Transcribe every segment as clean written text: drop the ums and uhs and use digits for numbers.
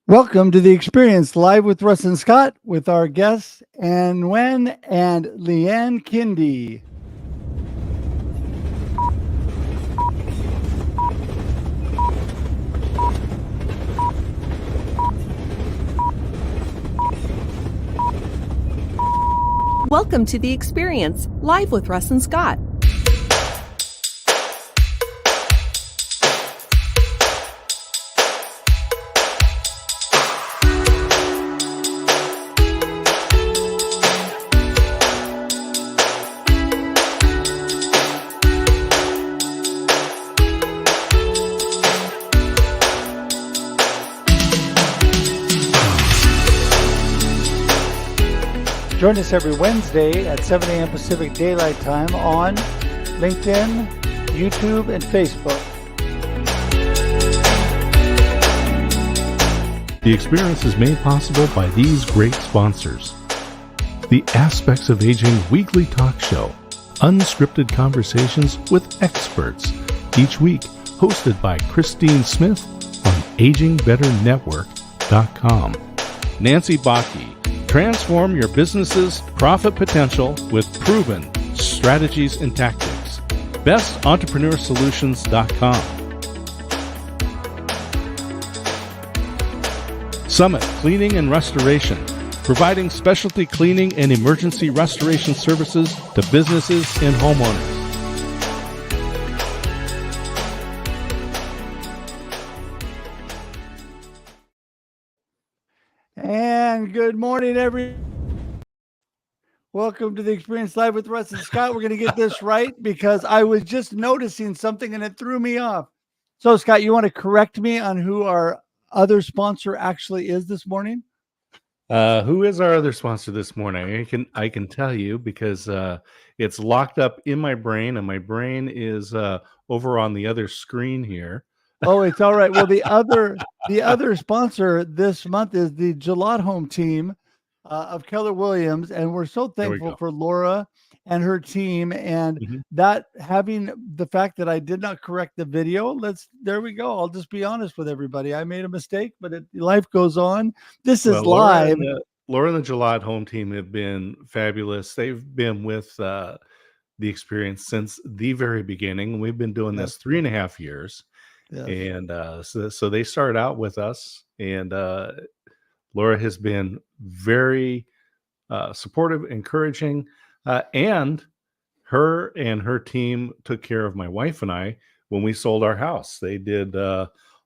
Welcome to the experience live with Russ and Scott with our guests Nguyen and Leanne Kinde. Welcome to the experience live with Russ and Scott. Join us every Wednesday at 7 a.m. Pacific Daylight Time on LinkedIn, YouTube, and Facebook. The experience is made possible by these great sponsors. The Aspects of Aging weekly talk show. Unscripted conversations with experts. Each week, hosted by Christine Smith on AgingBetterNetwork.com. Nancy Bakke. Transform your business's profit potential with proven strategies and tactics. BestEntrepreneurSolutions.com. Summit Cleaning and Restoration, providing specialty cleaning and emergency restoration services to businesses and homeowners. And good morning, everyone. Welcome to the experience live with Russ and Scott. We're going to get this right because I was just noticing something and it threw me off. So, Scott, you want to correct me on who our other sponsor actually is this morning? Who is our other sponsor this morning? I can tell you because it's locked up in my brain, and my brain is over on the other screen here. Oh, it's all right. Well, the other sponsor this month is the Gillette Home team of Keller Williams, and we're so thankful for Laura and her team, and that having the fact that I did not correct the video. There we go. I'll just be honest with everybody. I made a mistake, but life goes on. This is live. Laura and the Gillette Home team have been fabulous. They've been with the experience since the very beginning. We've been doing this 3.5 years. Yes. And so they started out with us, and Laura has been very supportive, encouraging, and her team took care of my wife and I when we sold our house. They did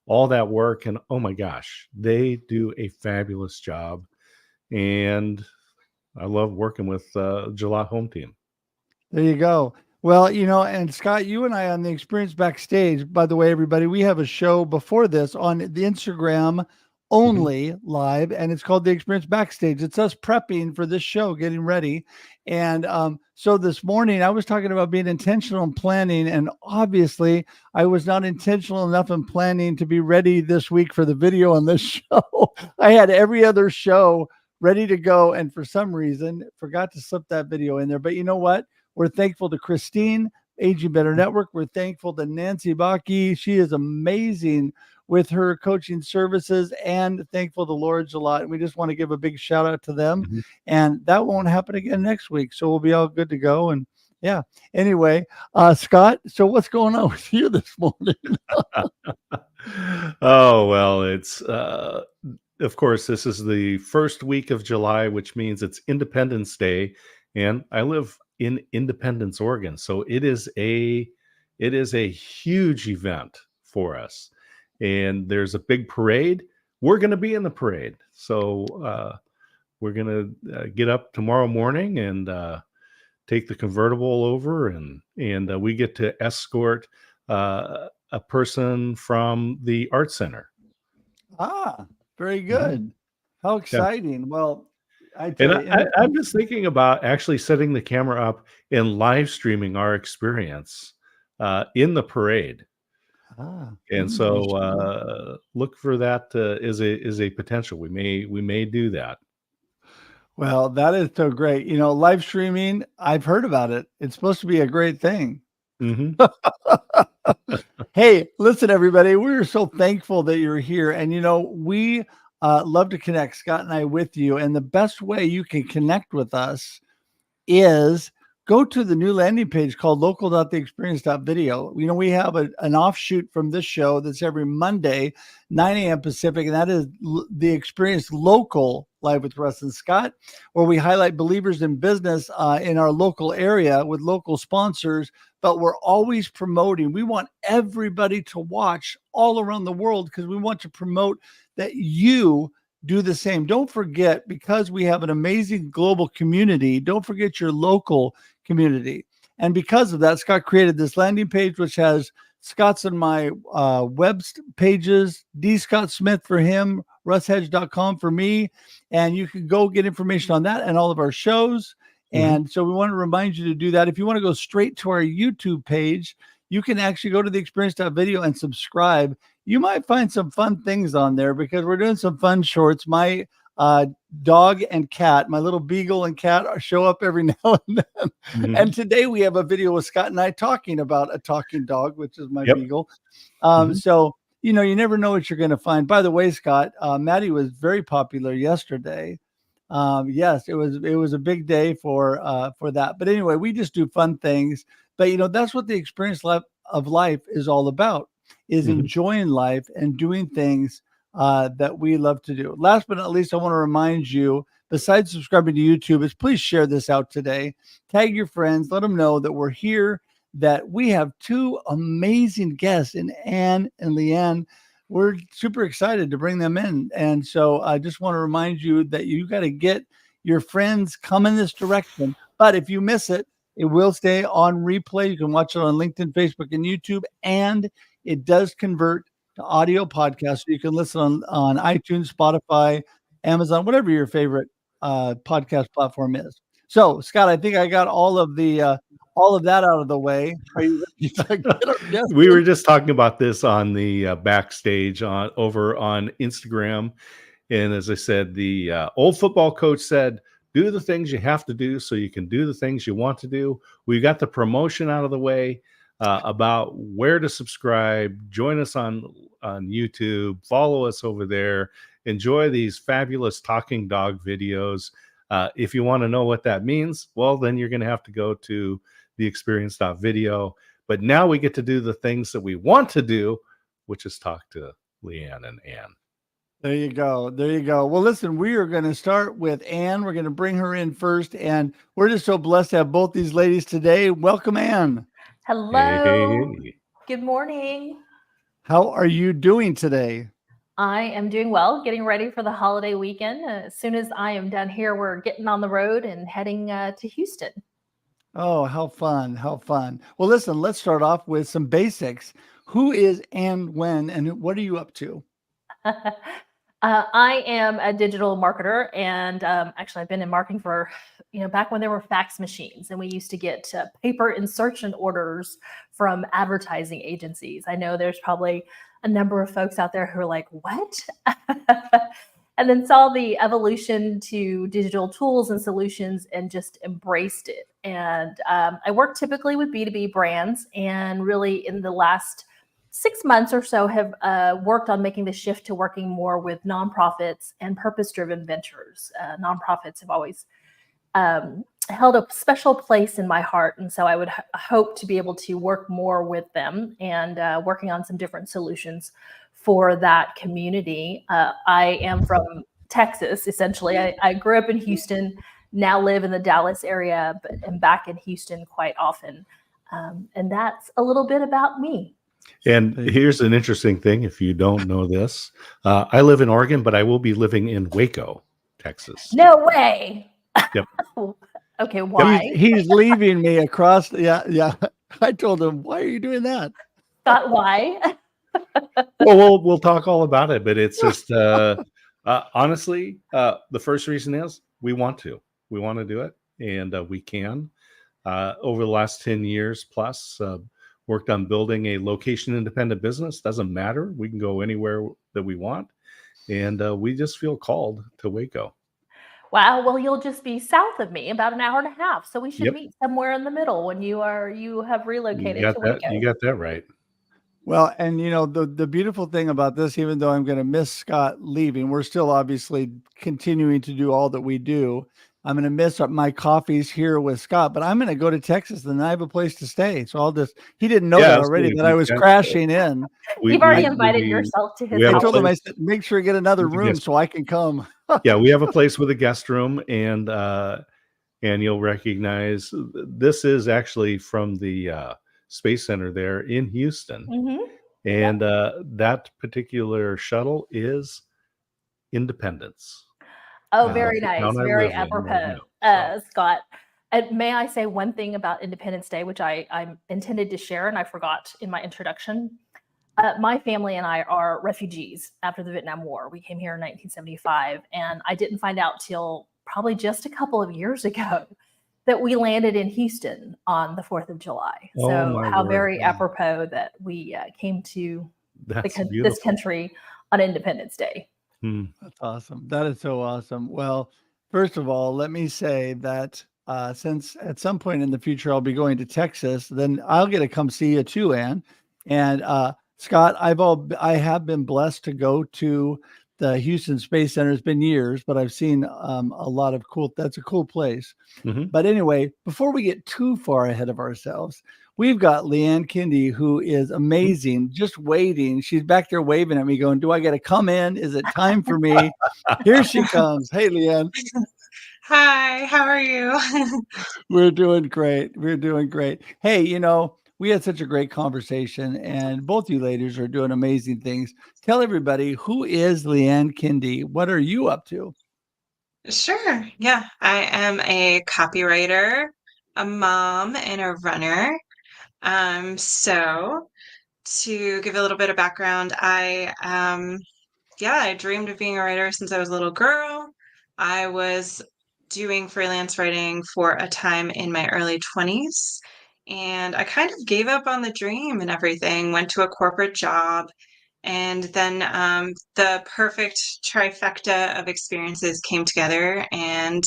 all that work, and oh my gosh, they do a fabulous job. And I love working with Gillette Home Team. There you go. Well, and Scott, you and I on the Experience Backstage, by the way, everybody, we have a show before this on the Instagram only live, and it's called the Experience Backstage. It's us prepping for this show, getting ready. And so this morning I was talking about being intentional in planning, and obviously I was not intentional enough in planning to be ready this week for the video on this show. I had every other show ready to go, and for some reason forgot to slip that video in there. But you know what? We're thankful to Christine, Aging Better Network. We're thankful to Nancy Bakke. She is amazing with her coaching services, and thankful to Laura Gillette. And we just want to give a big shout out to them. And that won't happen again next week. So we'll be all good to go. And yeah, anyway, Scott, so what's going on with you this morning? Oh, well, it's, of course, this is the first week of July, which means it's Independence Day. And I live in Independence, Oregon. So it is a huge event for us. And there's a big parade. We're going to be in the parade. So we're going to get up tomorrow morning and take the convertible over, and we get to escort a person from the art center. Ah, very good. How exciting. Yeah. Well, I'm just thinking about actually setting the camera up and live streaming our experience in the parade. And so look for that as a potential. We may do that. Well, that is so great. Live streaming, I've heard about it. It's supposed to be a great thing. Hey, listen, everybody, we're so thankful that you're here. And, we love to connect, Scott and I, with you. And the best way you can connect with us is go to the new landing page called local.theexperience.video. We have an offshoot from this show that's every Monday, 9 a.m. Pacific, and that is the Experience Local Live with Russ and Scott, where we highlight believers in business in our local area with local sponsors, but we're always promoting. We want everybody to watch all around the world because we want to promote that you do the same. Don't forget, because we have an amazing global community, don't forget your local community. And because of that, Scott created this landing page, which has Scott's and my web pages, D. Scott Smith for him, russhedge.com for me. And you can go get information on that and all of our shows. And so we want to remind you to do that. If you want to go straight to our YouTube page, you can actually go to the experience.video and subscribe. You might find some fun things on there because we're doing some fun shorts. My dog and cat, my little beagle and cat show up every now and then. And today we have a video with Scott and I talking about a talking dog, which is my beagle. So, you never know what you're going to find. By the way, Scott, Maddie was very popular yesterday. Yes, it was a big day for that. But anyway, we just do fun things. But, that's what the experience of life is all about, is enjoying life and doing things that we love to do. Last but not least, I want to remind you, besides subscribing to YouTube, is please share this out today. Tag your friends. Let them know that we're here, that we have two amazing guests in Anne and Leanne. We're super excited to bring them in. And so I just want to remind you that you got to get your friends come in this direction. But if you miss it, it will stay on replay. You can watch it on LinkedIn, Facebook, and YouTube. And it does convert to audio podcast. So you can listen on iTunes, Spotify, Amazon, whatever your favorite podcast platform is. So, Scott, I think I got all of that out of the way. Are you ready to get our guest We in? were just talking about this on the backstage over on Instagram. And as I said, the old football coach said, do the things you have to do so you can do the things you want to do. We got the promotion out of the way about where to subscribe. Join us on YouTube. Follow us over there. Enjoy these fabulous talking dog videos. If you want to know what that means, well, then you're going to have to go to the experience.video. But now we get to do the things that we want to do, which is talk to Leanne and Anne. There you go. There you go. Well, listen, we are going to start with Anne. We're going to bring her in first. And we're just so blessed to have both these ladies today. Welcome, Anne. Hello. Hey. Good morning. How are you doing today? I am doing well, getting ready for the holiday weekend. As soon as I am done here, we're getting on the road and heading to Houston. Oh, how fun. How fun. Well, listen, let's start off with some basics. Who is Anne Nguyen and what are you up to? I am a digital marketer, and actually I've been in marketing for, back when there were fax machines and we used to get paper insertion orders from advertising agencies. I know there's probably a number of folks out there who are like, what? And then saw the evolution to digital tools and solutions and just embraced it. And I work typically with B2B brands, and really in the last 6 months or so have worked on making the shift to working more with nonprofits and purpose-driven ventures. Nonprofits have always held a special place in my heart. And so I would hope to be able to work more with them and working on some different solutions for that community. I am from Texas, essentially. I grew up in Houston, now live in the Dallas area, but am back in Houston quite often. And that's a little bit about me. And here's an interesting thing, if you don't know this. I live in Oregon, but I will be living in Waco, Texas. No way. Yep. Okay, why? He's leaving me across. Yeah. I told him, why are you doing that? Scott, why? Well, we'll talk all about it, but it's just honestly, the first reason is we want to do it, and we can. Over the last 10 years plus, worked on building a location independent business. Doesn't matter. We can go anywhere that we want. And we just feel called to Waco. Wow. Well, you'll just be south of me, about an hour and a half. So we should meet somewhere in the middle when you have relocated to Waco. You got that right. Well, and the beautiful thing about this, even though I'm going to miss Scott leaving, we're still obviously continuing to do all that we do. I'm going to miss my coffees here with Scott, but I'm going to go to Texas and I have a place to stay. So he didn't know that Yeah, already, absolutely. that I was crashing in. You've already I, invited yourself to his we have I a told him, place. I said, make sure you get another room Yes. so I can come. Yeah, we have a place with a guest room, and you'll recognize this is actually from the Space Center there in Houston. Mhm. And that particular shuttle is Independence. Oh, That's very the nice. town I Very live in right apropos, now. Scott. And may I say one thing about Independence Day, which I intended to share and I forgot in my introduction? My family and I are refugees after the Vietnam War. We came here in 1975, and I didn't find out till probably just a couple of years ago that we landed in Houston on the 4th of July. Oh, So my how word. very Wow. apropos that we came to That's this beautiful. country on Independence Day. That's awesome. That is so awesome. Well, first of all, let me say that since at some point in the future I'll be going to Texas, then I'll get to come see you too, Ann. And Scott, I have been blessed to go to the Houston Space Center. It's been years, but I've seen a lot of cool. That's a cool place. Mhm. But anyway, before we get too far ahead of ourselves, we've got Leanne Kinde, who is amazing, just waiting. She's back there waving at me, going, do I got to come in? Is it time for me? Here she comes. Hey, Leanne. Hi, how are you? We're doing great. We're doing great. Hey, we had such a great conversation, and both you ladies are doing amazing things. Tell everybody, who is Leanne Kinde? What are you up to? Sure. Yeah, I am a copywriter, a mom, and a runner. So to give a little bit of background, I dreamed of being a writer since I was a little girl. I was doing freelance writing for a time in my early 20s, and I kind of gave up on the dream and everything, went to a corporate job, and then the perfect trifecta of experiences came together, and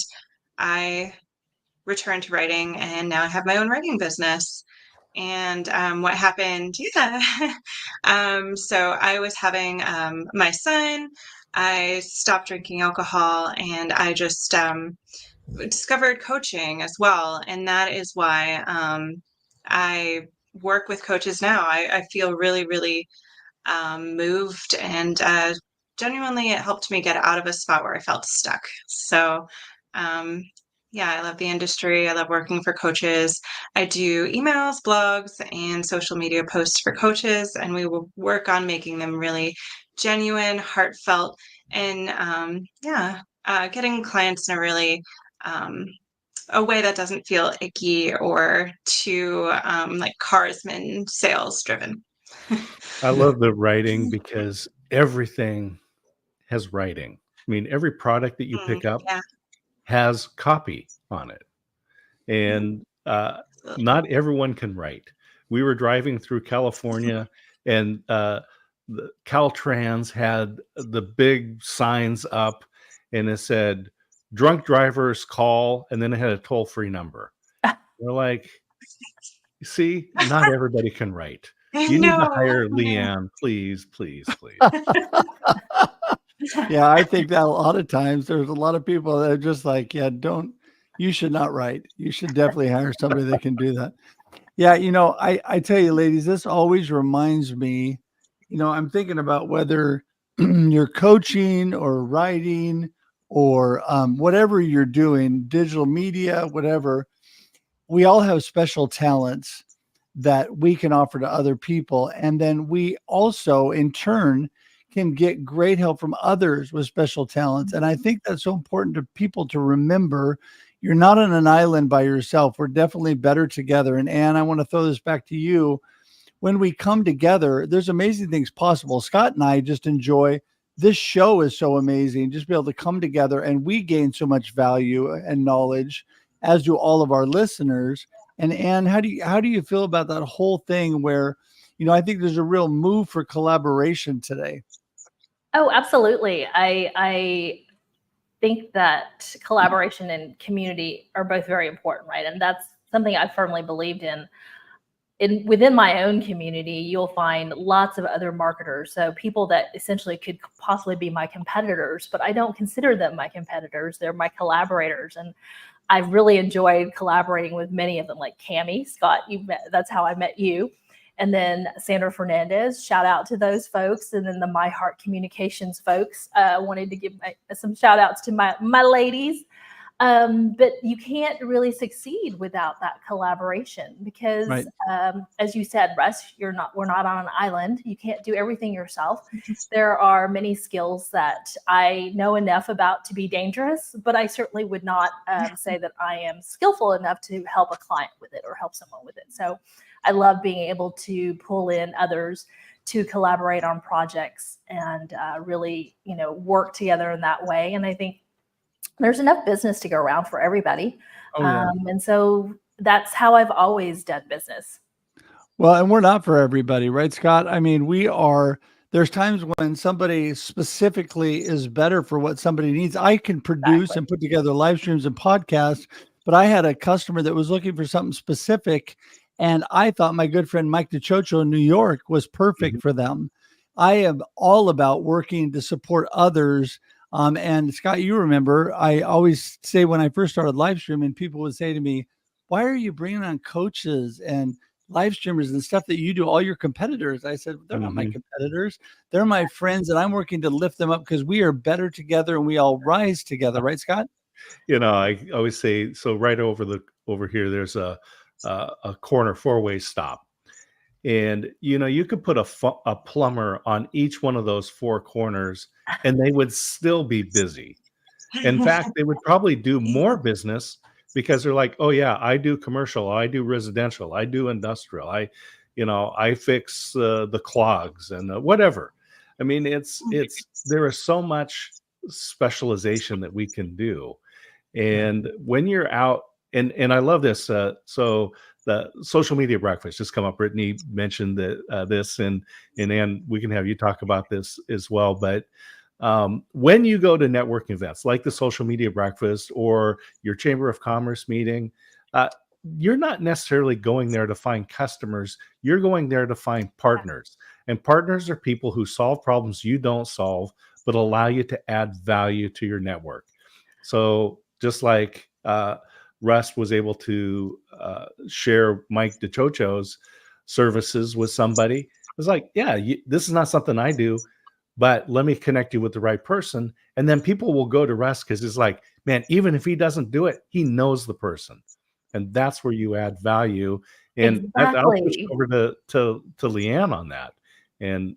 I returned to writing, and now I have my own writing business. And what happened? Yeah. So I was having my son. I stopped drinking alcohol, and I just discovered coaching as well. And that is why I work with coaches now. I feel really, really moved, and genuinely it helped me get out of a spot where I felt stuck. So um, yeah, I love the industry. I love working for coaches. I do emails, blogs, and social media posts for coaches, and we will work on making them really genuine, heartfelt, and getting clients in a really a way that doesn't feel icky or too like carsman sales driven. I love the writing because everything has writing. I mean, every product that you pick up Yeah. has copy on it. And not everyone can write. We were driving through California, and the Caltrans had the big signs up, and it said, drunk drivers call, and then it had a toll-free number. We're like, see, not everybody can write. You need to No. hire Leanne, please, please, please. Yeah, I think that a lot of times there's a lot of people that are just like, yeah, you should not write. You should definitely hire somebody that can do that. Yeah, I tell you, ladies, this always reminds me, I'm thinking about whether you're coaching or writing or whatever you're doing, digital media, whatever, we all have special talents that we can offer to other people. And then we also, in turn, can get great help from others with special talents. And I think that's so important to people to remember. You're not on an island by yourself. We're definitely better together. And Anne, I want to throw this back to you. When we come together, there's amazing things possible. Scott and I just enjoy this show is so amazing. Just be able to come together, and we gain so much value and knowledge, as do all of our listeners. And Anne, how do you feel about that whole thing where, I think there's a real move for collaboration today. Oh, absolutely. I think that collaboration and community are both very important, right? And that's something I firmly believed in. within my own community, you'll find lots of other marketers. So people that essentially could possibly be my competitors, but I don't consider them my competitors. They're my collaborators. And I've really enjoyed collaborating with many of them, like Cami, Scott, that's how I met you. And then Sandra Fernandez, shout out to those folks. And then the My Heart Communications folks. Wanted to give some shout outs to my ladies. But you can't really succeed without that collaboration because, Right. As you said, Russ, we're not on an island. You can't do everything yourself. There are many skills that I know enough about to be dangerous, but I certainly would not say that I am skillful enough to help a client with it or help someone with it. So I love being able to pull in others to collaborate on projects and really, work together in that way. And I think there's enough business to go around for everybody. Oh, yeah. And so that's how I've always done business. Well, and we're not for everybody, right, Scott? I mean, there's times when somebody specifically is better for what somebody needs. I can produce and put together live streams and podcasts, but I had a customer that was looking for something specific. And I thought my good friend Mike DeChocho in New York was perfect for them. I am all about working to support others. And Scott, you remember, I always say when I first started live streaming, people would say to me, why are you bringing on coaches and live streamers and stuff that you do, all your competitors? I said, they're not my competitors. They're my friends, and I'm working to lift them up because we are better together and we all rise together. Right, Scott? I always say, so right over here, there's a corner four-way stop. And, you could put a plumber on each one of those four corners and they would still be busy. In fact, they would probably do more business because they're like, oh yeah, I do commercial, I do residential, I do industrial, I fix the clogs and whatever. I mean, there is so much specialization that we can do. And when you're out, and I love this. So the social media breakfast just come up. Brittany mentioned this, and Ann, we can have you talk about this as well. But when you go to networking events like the social media breakfast or your Chamber of Commerce meeting, you're not necessarily going there to find customers. You're going there to find partners. And partners are people who solve problems you don't solve, but allow you to add value to your network. So just like Russ was able to share Mike DeChocho's services with somebody, it was like, yeah, this is not something I do, but let me connect you with the right person. And then people will go to Russ because it's like, man, even if he doesn't do it, he knows the person. And that's where you add value. And I'll push over to Leanne on that and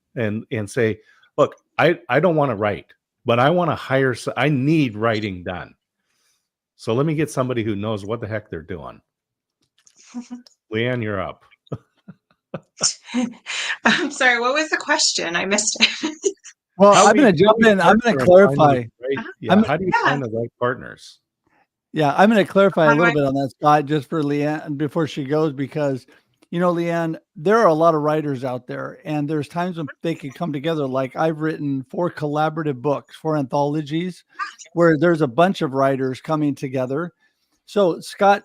say, look, I don't want to write, but I want to hire. I need writing done. So let me get somebody who knows what the heck they're doing. Leanne, you're up. I'm sorry, what was the question? I missed it. Well, I'm going to jump in. I'm going to clarify. How do you find the right partners? Yeah, I'm going to clarify a little bit on that, Scott, just for Leanne before she goes, because, Leanne, there are a lot of writers out there, and there's times when they can come together. Like I've written 4 collaborative books, 4 anthologies, where there's a bunch of writers coming together. So, Scott,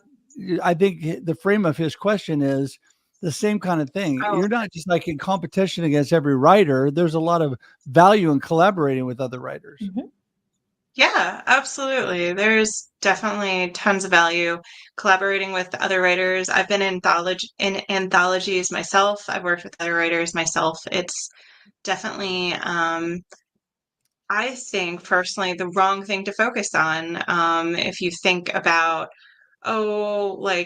I think the frame of his question is the same kind of thing. You're not just like in competition against every writer. There's a lot of value in collaborating with other writers. Mm-hmm. Yeah, absolutely. There's definitely tons of value collaborating with other writers. I've been in anthologies myself. I've worked with other writers myself. It's definitely, I think personally, the wrong thing to focus on. If you think about, almost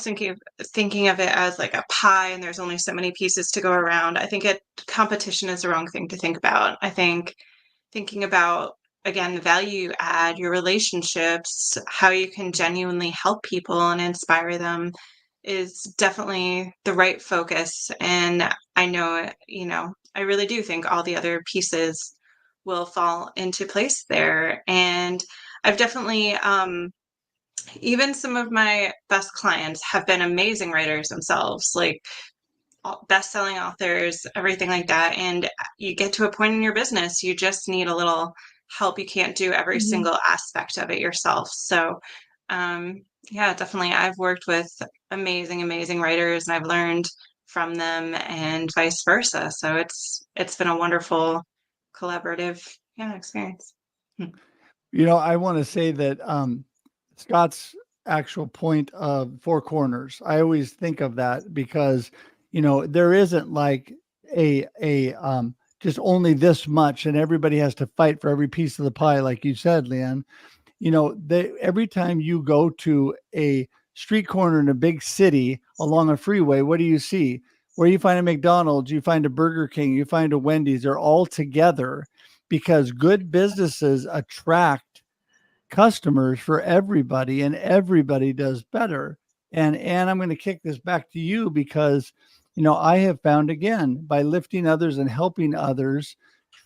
thinking of it as like a pie and there's only so many pieces to go around. I think competition is the wrong thing to think about. I think thinking about, again, the value add, your relationships, how you can genuinely help people and inspire them is definitely the right focus. And I know, I really do think all the other pieces will fall into place there. And I've definitely, even some of my best clients have been amazing writers themselves, like best-selling authors, everything like that. And you get to a point in your business, you just need a little help. You can't do every single aspect of it yourself. So, yeah, definitely. I've worked with amazing, amazing writers, and I've learned from them and vice versa. So it's been a wonderful collaborative, experience. I want to say that Scott's actual point of four corners, I always think of that because, there isn't like a just only this much and everybody has to fight for every piece of the pie, like you said, Leanne. Every time you go to a street corner in a big city along a freeway, what do you see? Where you find a McDonald's, you find a Burger King, you find a Wendy's, they're all together because good businesses attract customers for everybody and everybody does better. And I'm going to kick this back to you because, I have found again by lifting others and helping others,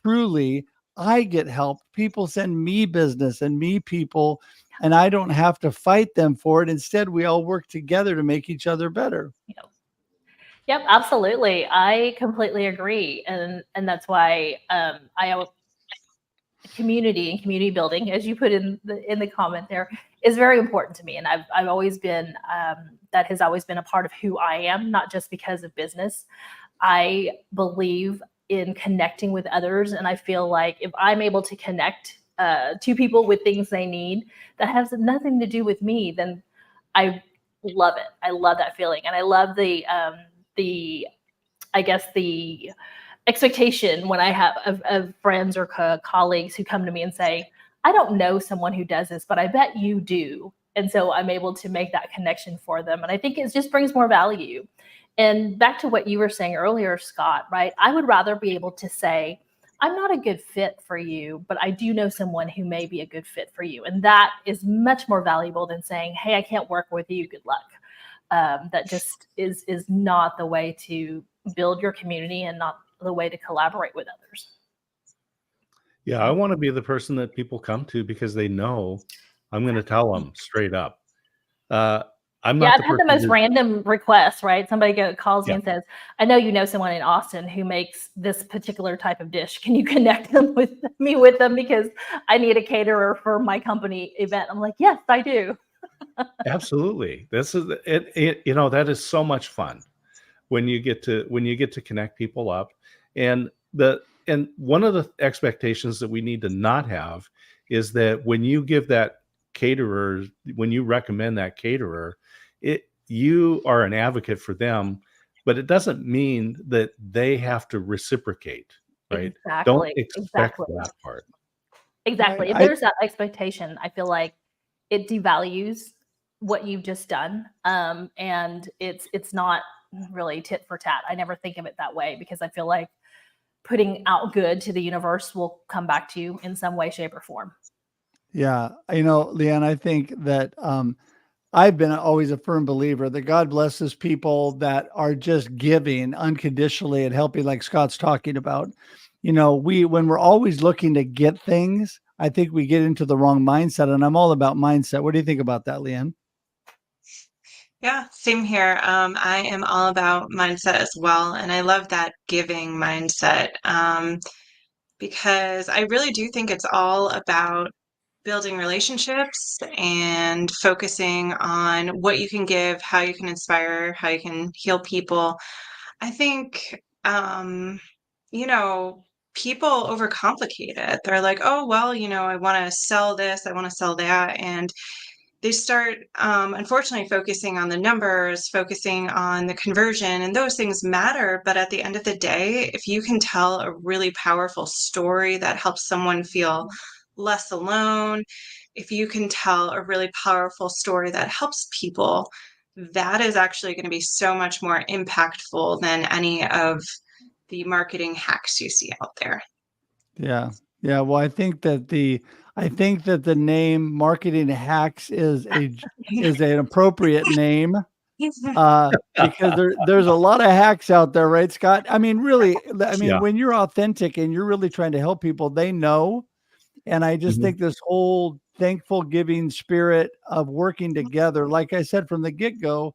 truly I get help. People send me business and me people, and I don't have to fight them for it. Instead, we all work together to make each other better. Yep, absolutely. I completely agree. And that's why community and community building, as you put in the comment there, is very important to me. And I've always been, that has always been a part of who I am, not just because of business. I believe in connecting with others. And I feel like if I'm able to connect to people with things they need that has nothing to do with me, then I love it. I love that feeling. And I love the expectation when I have of friends or colleagues who come to me and say, I don't know someone who does this, but I bet you do. And so I'm able to make that connection for them. And I think it just brings more value. And back to what you were saying earlier, Scott, right? I would rather be able to say, I'm not a good fit for you, but I do know someone who may be a good fit for you. And that is much more valuable than saying, hey, I can't work with you. Good luck. That just is not the way to build your community and not the way to collaborate with others. Yeah, I want to be the person that people come to because they know I'm going to tell them straight up. I'm not. I've had the most random requests, right? Somebody calls me and says, I know you know someone in Austin who makes this particular type of dish. Can you connect them with them because I need a caterer for my company event? I'm like, yes, I do. Absolutely. This is it. That is so much fun when you get to connect people up. And one of the expectations that we need to not have is that when you give that caterer, when you recommend that caterer, you are an advocate for them, but it doesn't mean that they have to reciprocate, right? Exactly. Don't expect that part. Exactly. If there's that expectation, I feel like it devalues what you've just done. And it's not really tit for tat. I never think of it that way because I feel like putting out good to the universe will come back to you in some way, shape, or form. Yeah. Leanne, I think that I've been always a firm believer that God blesses people that are just giving unconditionally and helping, like Scott's talking about. When we're always looking to get things, I think we get into the wrong mindset, and I'm all about mindset. What do you think about that, Leanne? Yeah, same here. I am all about mindset as well, and I love that giving mindset because I really do think it's all about building relationships and focusing on what you can give, how you can inspire, how you can heal people. I think, people overcomplicate it. They're like, oh, well, I want to sell this, I want to sell that. And they start, unfortunately, focusing on the numbers, focusing on the conversion, and those things matter. But at the end of the day, if you can tell a really powerful story that helps someone feel less alone, if you can tell a really powerful story that helps people, that is actually going to be so much more impactful than any of the marketing hacks you see out there. Yeah. Yeah. Well, I think that the name Marketing Hacks is an appropriate name because there's a lot of hacks out there, right, Scott? I mean, really, when you're authentic and you're really trying to help people, they know. And I just think this whole thankful giving spirit of working together, like I said from the get-go,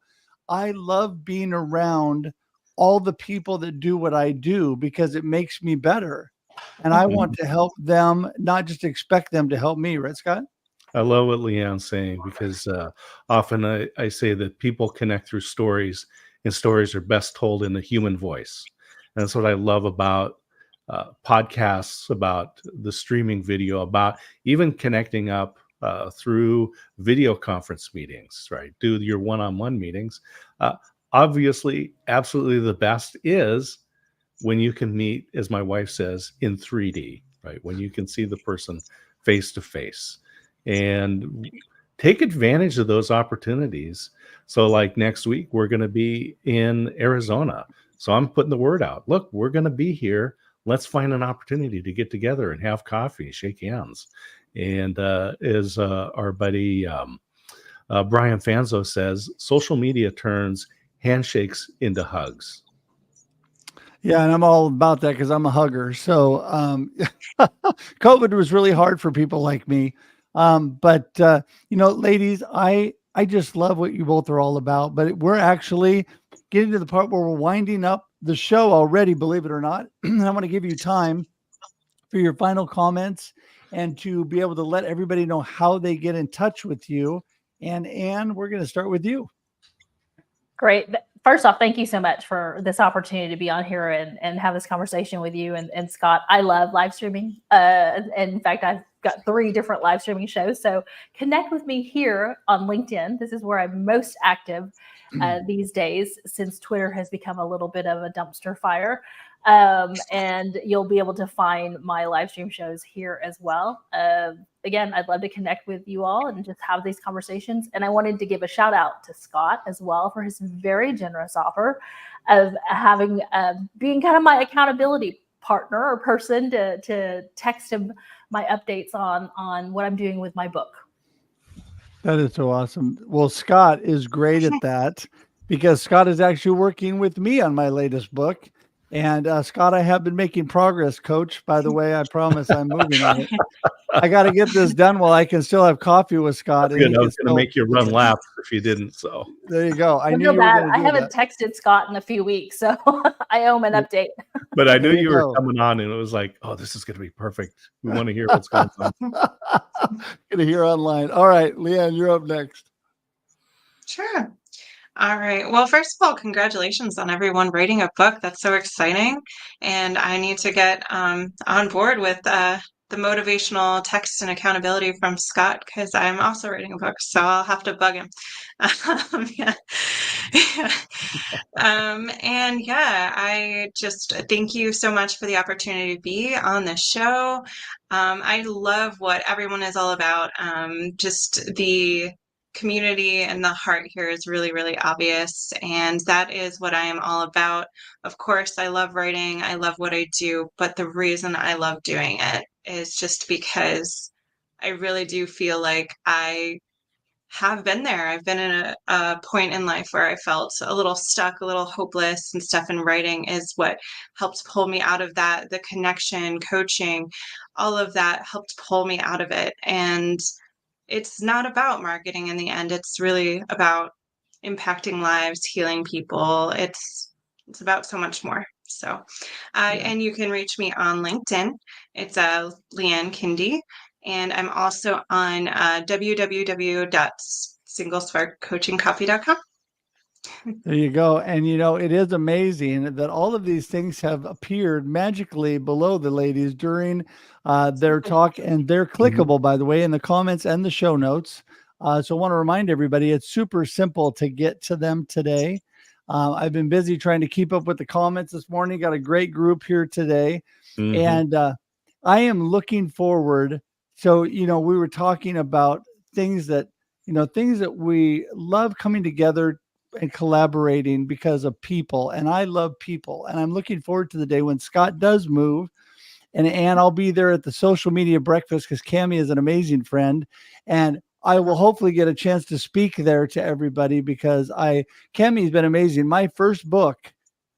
I love being around all the people that do what I do because it makes me better. And I want to help them, not just expect them to help me, right, Scott? I love what Leanne's saying because often I say that people connect through stories, and stories are best told in the human voice. And that's what I love about podcasts, about the streaming video, about even connecting up through video conference meetings, right? Do your one-on-one meetings. Uh, Obviously, absolutely the best is when you can meet, as my wife says, in 3D, right? When you can see the person face to face and take advantage of those opportunities. So, like next week, we're going to be in Arizona. So, I'm putting the word out. Look, we're going to be here. Let's find an opportunity to get together and have coffee, shake hands. And as our buddy Brian Fanzo says, social media turns handshakes into hugs. Yeah, and I'm all about that because I'm a hugger. So COVID was really hard for people like me. But ladies, I just love what you both are all about. But we're actually getting to the part where we're winding up the show already, believe it or not. I want to give you time for your final comments and to be able to let everybody know how they get in touch with you. And Anne, we're going to start with you. Great. First off, thank you so much for this opportunity to be on here and have this conversation with you and Scott. I love live streaming. And in fact, I've got 3 different live streaming shows. So connect with me here on LinkedIn. This is where I'm most active these days, since Twitter has become a little bit of a dumpster fire. And you'll be able to find my live stream shows here as well. Again, I'd love to connect with you all and just have these conversations. And I wanted to give a shout out to Scott as well for his very generous offer of having being kind of my accountability partner or person to text him my updates on what I'm doing with my book. That is so awesome. Well, Scott is great at that because Scott is actually working with me on my latest book. And Scott, I have been making progress, Coach. By the way, I promise I'm moving on it. I got to get this done while I can still have coffee with Scott. And I was going to make you run laps if you didn't. So there you go. I knew you were bad. going to do I haven't texted Scott in a few weeks, so I owe him an update. But I knew you were coming on, and it was like, oh, this is going to be perfect. We want to hear what's going on. Going to hear online. All right, Leanne, you're up next. Sure. All right. Well, first of all, congratulations on everyone writing a book. That's so exciting. And I need to get on board with the motivational text and accountability from Scott because I'm also writing a book, so I'll have to bug him. Yeah. And yeah, I just thank you so much for the opportunity to be on the show. I love what everyone is all about. Just the community and the heart here is really, really obvious. And that is what I am all about. Of course, I love writing. I love what I do. But the reason I love doing it is just because I really do feel like I have been there. I've been in a point in life where I felt a little stuck, a little hopeless, and stuff. And writing is what helped pull me out of that. The connection, coaching, all of that helped pull me out of it. And it's not about marketing in the end. It's really about impacting lives, healing people. It's about so much more. So, and you can reach me on LinkedIn. It's Leanne Kinde. And I'm also on www.singlesparkcoachingcoffee.com. There you go. And, it is amazing that all of these things have appeared magically below the ladies during their talk, and they're clickable, by the way, in the comments and the show notes. So I want to remind everybody, it's super simple to get to them today. I've been busy trying to keep up with the comments this morning. Got a great group here today. And I am looking forward. So, we were talking about things that we love coming together and collaborating because of people. And I love people. And I'm looking forward to the day when Scott does move. And I'll be there at the social media breakfast because Cammie is an amazing friend. And I will hopefully get a chance to speak there to everybody because Cammie's been amazing. My first book,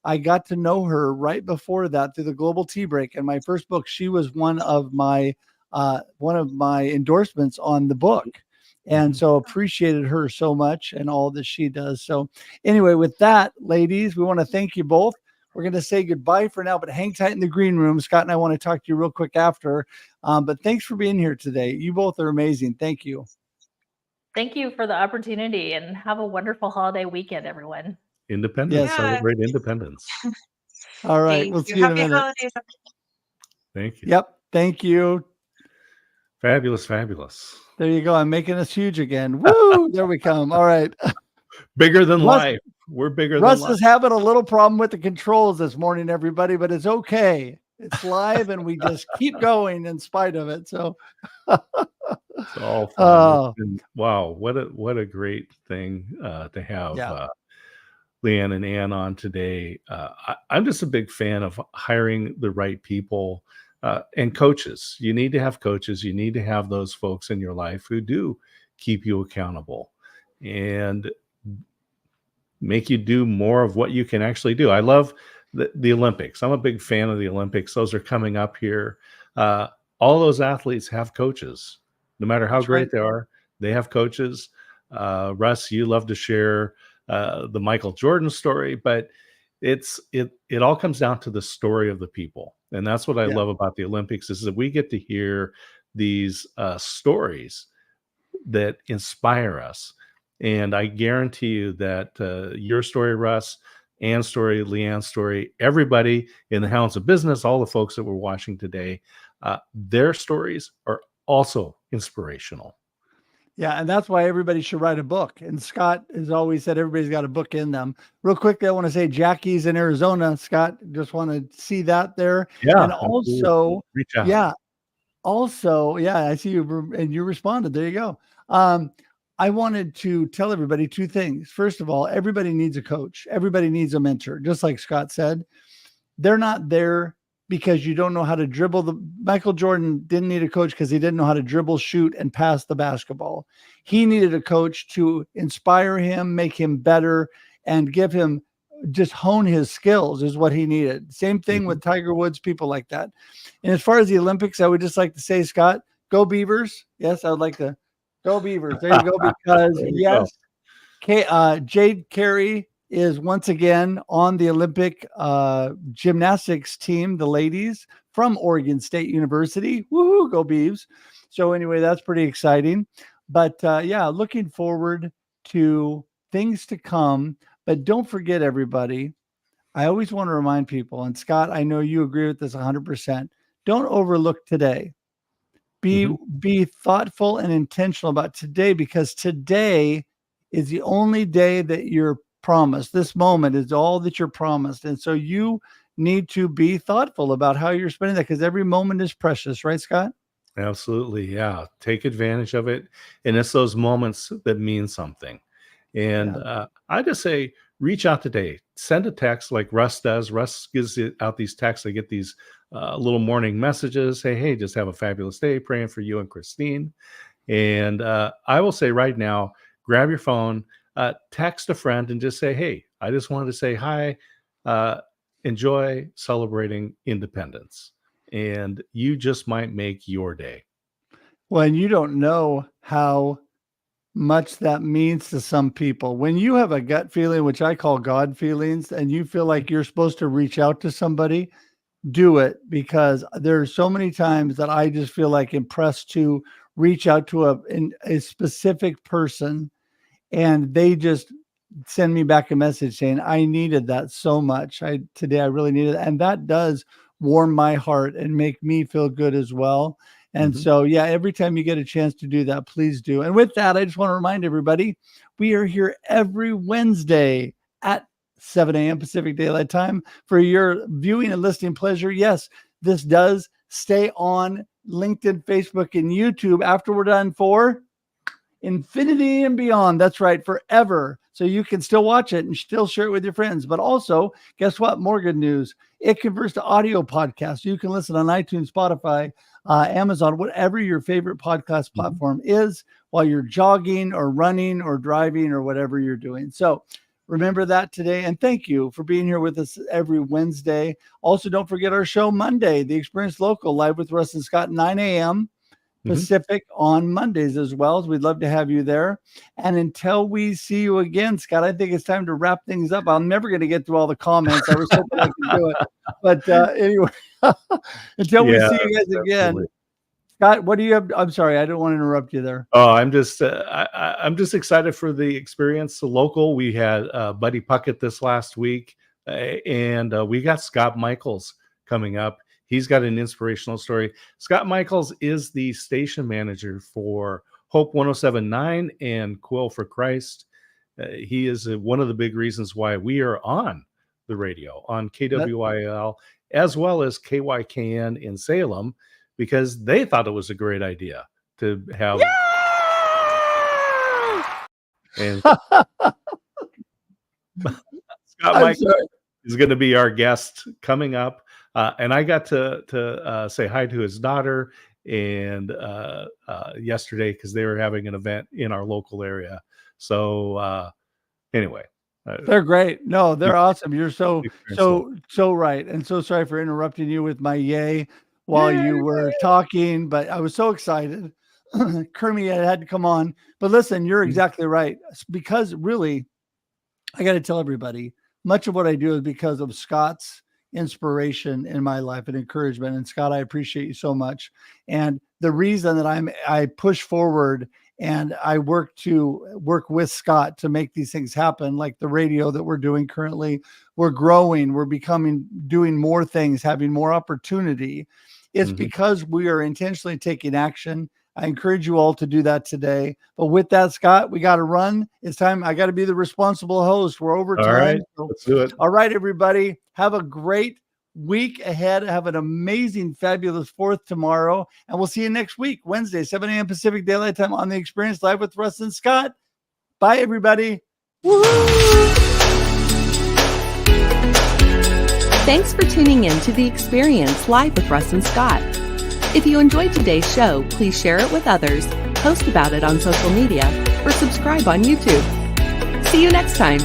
I got to know her right before that through the Global Tea Break. And my first book, she was one of my endorsements on the book. And so appreciated her so much and all that she does. So anyway, with that, ladies, we want to thank you both. We're going to say goodbye for now, but hang tight in the green room. Scott and I want to talk to you real quick after. But thanks for being here today. You both are amazing. Thank you. Thank you for the opportunity, and have a wonderful holiday weekend, everyone. Independence. Yes. Celebrate independence. All right. Thank We'll you. see you in a Happy minute. holidays. Thank you. Yep. Thank you. Fabulous, fabulous. There you go. I'm making us huge again. Woo! There we come. All right. Bigger than Russ- life. We're bigger Russ than life. is having a little problem with the controls this morning, everybody, but it's okay. It's live and we just keep going in spite of it. So It's all fun. Wow, what a great thing to have Leanne and Ann on today. I'm just a big fan of hiring the right people and coaches. You need to have coaches. You need to have those folks in your life who do keep you accountable and make you do more of what you can actually do. I love the Olympics. I'm a big fan of the Olympics. Those are coming up here. All those athletes have coaches. No matter how great they are, they have coaches. Russ, you love to share the Michael Jordan story, but it all comes down to the story of the people. And that's what I love about the Olympics, is that we get to hear these stories that inspire us. And I guarantee you that your story, Russ, Ann's story, Leanne's story, everybody in the Hounds of Business, all the folks that we're watching today, their stories are also inspirational. Yeah, and that's why everybody should write a book. And Scott has always said everybody's got a book in them. Real quickly, I want to say Jackie's in Arizona. Scott, just want to see that there. Yeah. And also, reach out. I see you and you responded. There you go. I wanted to tell everybody two things. First of all, everybody needs a coach. Everybody needs a mentor. Just like Scott said, they're not there because you don't know how to dribble. Michael Jordan didn't need a coach because he didn't know how to dribble, shoot, and pass the basketball. He needed a coach to inspire him, make him better, and give him just hone his skills is what he needed. Same thing with Tiger Woods, people like that. And as far as the Olympics, I would just like to say, Scott, go Beavers. Yes, I would like to go Beavers. There you go. Because yes, Jade Carey is once again on the Olympic gymnastics team, the ladies from Oregon State University. Woohoo, go Beavs. So anyway, that's pretty exciting. But looking forward to things to come. But don't forget, everybody, I always want to remind people, and Scott, I know you agree with this 100%. Don't overlook today. Be thoughtful and intentional about today, because today is the only day that you're promised. This moment is all that you're promised. And so you need to be thoughtful about how you're spending that, because every moment is precious, right, Scott? Absolutely. Yeah. Take advantage of it. And it's those moments that mean something. And I just say, reach out today. Send a text like Russ does. Russ gives out these texts. I get these little morning messages. Say, hey, just have a fabulous day. Praying for you and Christine. And I will say right now, grab your phone, text a friend and just say, hey, I just wanted to say hi. Enjoy celebrating independence. And you just might make your day. Well, and you don't know how much that means to some people. When you have a gut feeling, which I call God feelings, and you feel like you're supposed to reach out to somebody, do it, because there's so many times that I just feel like impressed to reach out to a specific person, and they just send me back a message saying, I needed that so much. Today I really needed it. And that does warm my heart and make me feel good as well. And so, every time you get a chance to do that, please do. And with that, I just want to remind everybody, we are here every Wednesday at 7 a.m. Pacific Daylight Time for your viewing and listening pleasure. Yes, this does stay on LinkedIn, Facebook, and YouTube after we're done for infinity and beyond. That's right, forever. So you can still watch it and still share it with your friends. But also, guess what? More good news. It converts to audio podcasts. You can listen on iTunes, Spotify, Amazon, whatever your favorite podcast platform is, while you're jogging or running or driving or whatever you're doing. So remember that today. And thank you for being here with us every Wednesday. Also, don't forget our show Monday, The Experience Local, live with Russ and Scott, 9 a.m. Pacific on Mondays as well. We'd love to have you there. And until we see you again, Scott, I think it's time to wrap things up. I'm never going to get through all the comments. I was hoping I could do it. But anyway, until we see you guys again. Absolutely. Scott, what do you have? I'm sorry, I don't want to interrupt you there. Oh, I'm just excited for the experience. The local, we had Buddy Puckett this last week, and we got Scott Michaels coming up. He's got an inspirational story. Scott Michaels is the station manager for Hope 107.9 and Quill for Christ. He is one of the big reasons why we are on the radio on KWIL as well as KYKN in Salem, because they thought it was a great idea to have. And Scott Michaels is going to be our guest coming up. And I got to say hi to his daughter and yesterday, because they were having an event in our local area. So anyway, they're great. No, they're awesome. You're so right. And so sorry for interrupting you with my yay while you were talking, but I was so excited. Kermit had to come on. But listen, you're exactly right. Because really, I got to tell everybody, much of what I do is because of Scott's inspiration in my life and encouragement. And Scott, I appreciate you so much. And the reason that I push forward and I work with Scott to make these things happen, like the radio that we're doing currently, we're growing, we're doing more things, having more opportunity. It's because we are intentionally taking action. I encourage you all to do that today. But with that, Scott, we got to run. It's time. I got to be the responsible host. We're over time. All right, let's do it. All right, everybody. Have a great week ahead. Have an amazing, fabulous 4th tomorrow. And we'll see you next week, Wednesday, 7 a.m. Pacific Daylight Time on The Experience, live with Russ and Scott. Bye, everybody. Woo-hoo! Thanks for tuning in to The Experience live with Russ and Scott. If you enjoyed today's show, please share it with others, post about it on social media, or subscribe on YouTube. See you next time.